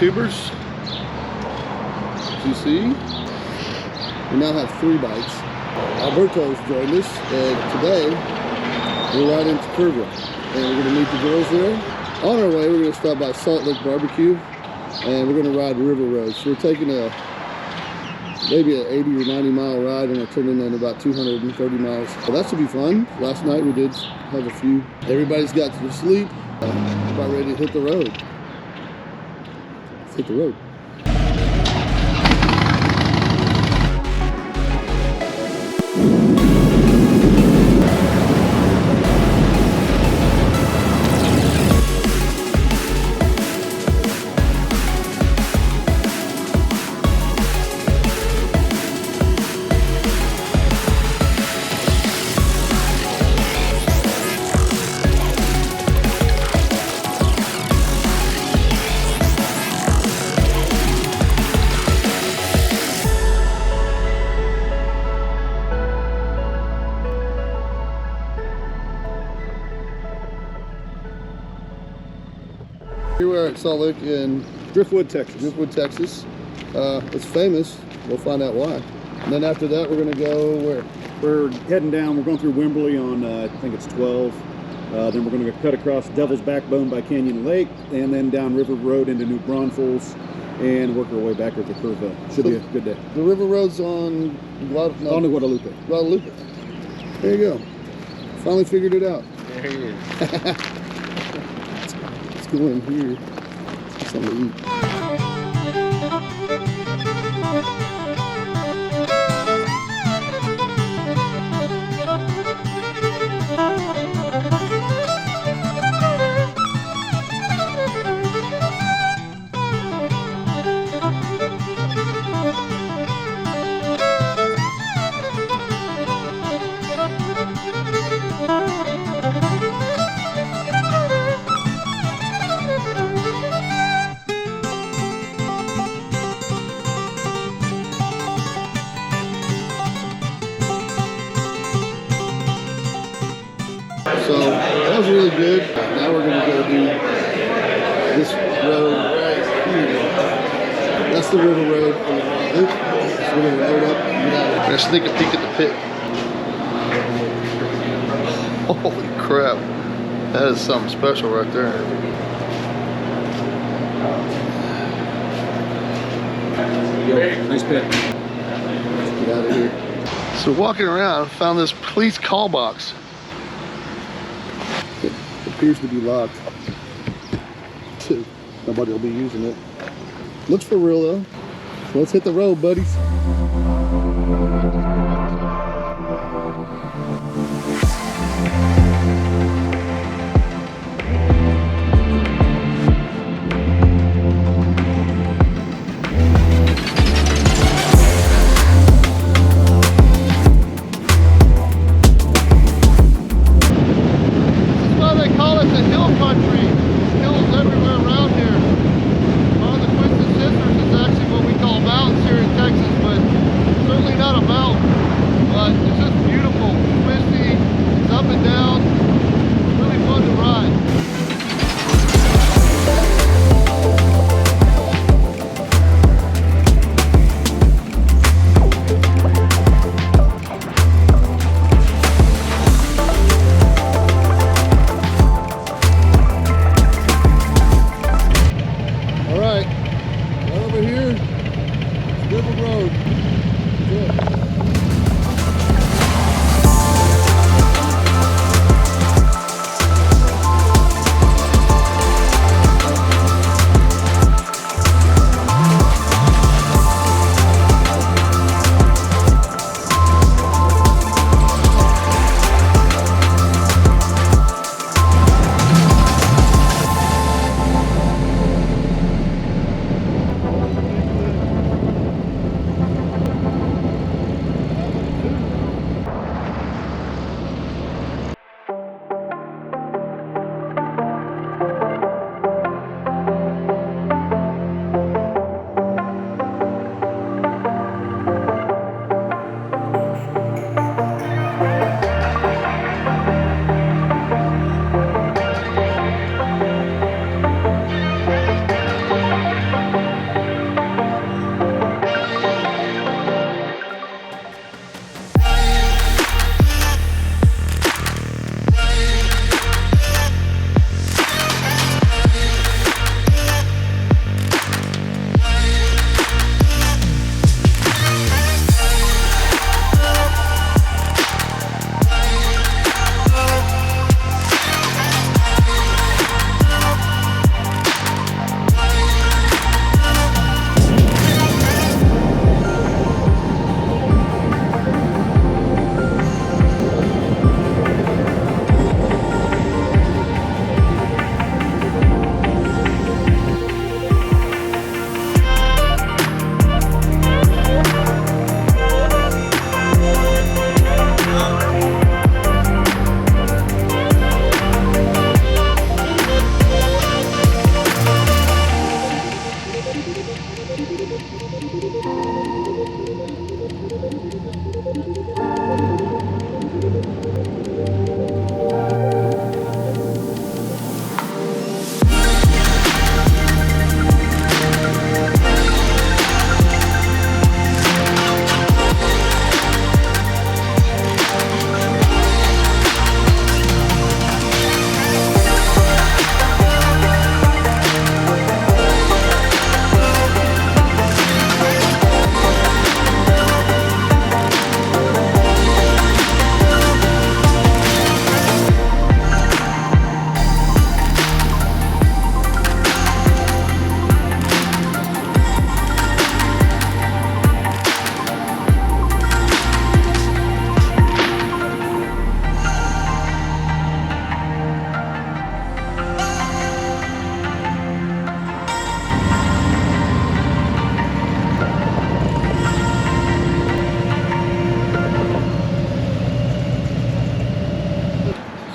YouTubers. As you see, we now have 3 bikes. Alberto's joined us, and today we're riding to Kerrville, and we're going to meet the girls there. On our way, we're going to stop by Lick BBQ, and we're going to ride river roads. So we're taking maybe an 80 or 90 mile ride, and we're turning in about 230 miles. So that should be fun. Last night we did have a few. Everybody's got to sleep. About ready to hit the road. Let's hit the road. Here we are at Salt Lick in Driftwood, Texas. It's famous. We'll find out why. And then after that, we're going to go where? We're heading down. We're going through Wimberley on, I think it's 12. Then we're going to cut across Devil's Backbone by Canyon Lake, and then down River Road into New Braunfels, and work our way back over to Kerrville. Should be a good day. The river road's on Guadalupe. Guadalupe. There you go. Finally figured it out. There he is. Let's go in here. Let's get something to eat. So that was really good. Now we're going to go do this road right here. That's the river road. So we're going to load up and get out of here. Let's sneak a peek at the pit. Holy crap. That is something special right there. Yo, nice pit. Let's get out of here. So walking around, I found this police call box. It appears to be locked. Nobody will be using it. Looks for real though. So let's hit the road, buddies.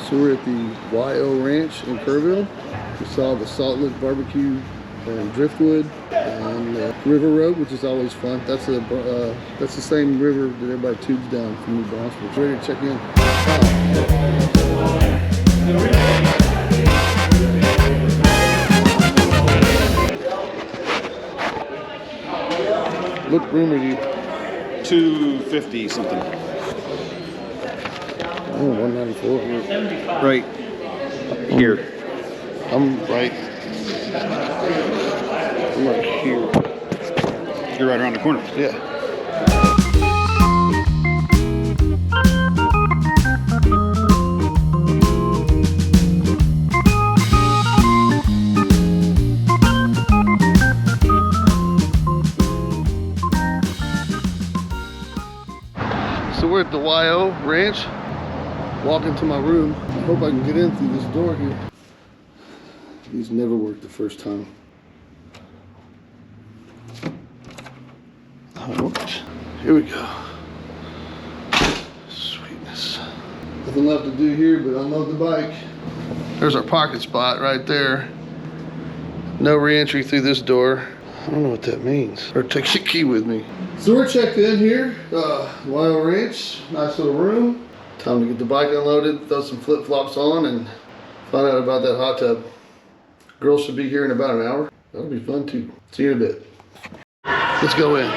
So we're at the YO Ranch in Kerrville. We saw the Salt Lick BBQ and Driftwood and River Road, which is always fun. That's the same river that everybody tubes down from New Braunfels. Ready to check in. What room are you? 250 something. Oh, 194. Right here. I'm right here. You're right around the corner. Yeah. So we're at the YO Ranch. Walking to my room. I hope I can get in through this door here. These never work the first time. Oh, it works. Here we go. Sweetness. Nothing left to do here but unload the bike. There's our parking spot right there. No re-entry through this door. I don't know what that means. Or take your key with me. So we're checked in here. YO Ranch. Nice little room. Time to get the bike unloaded, throw some flip-flops on, and find out about that hot tub. Girls should be here in about an hour. That'll be fun too. See you in a bit. Let's go in.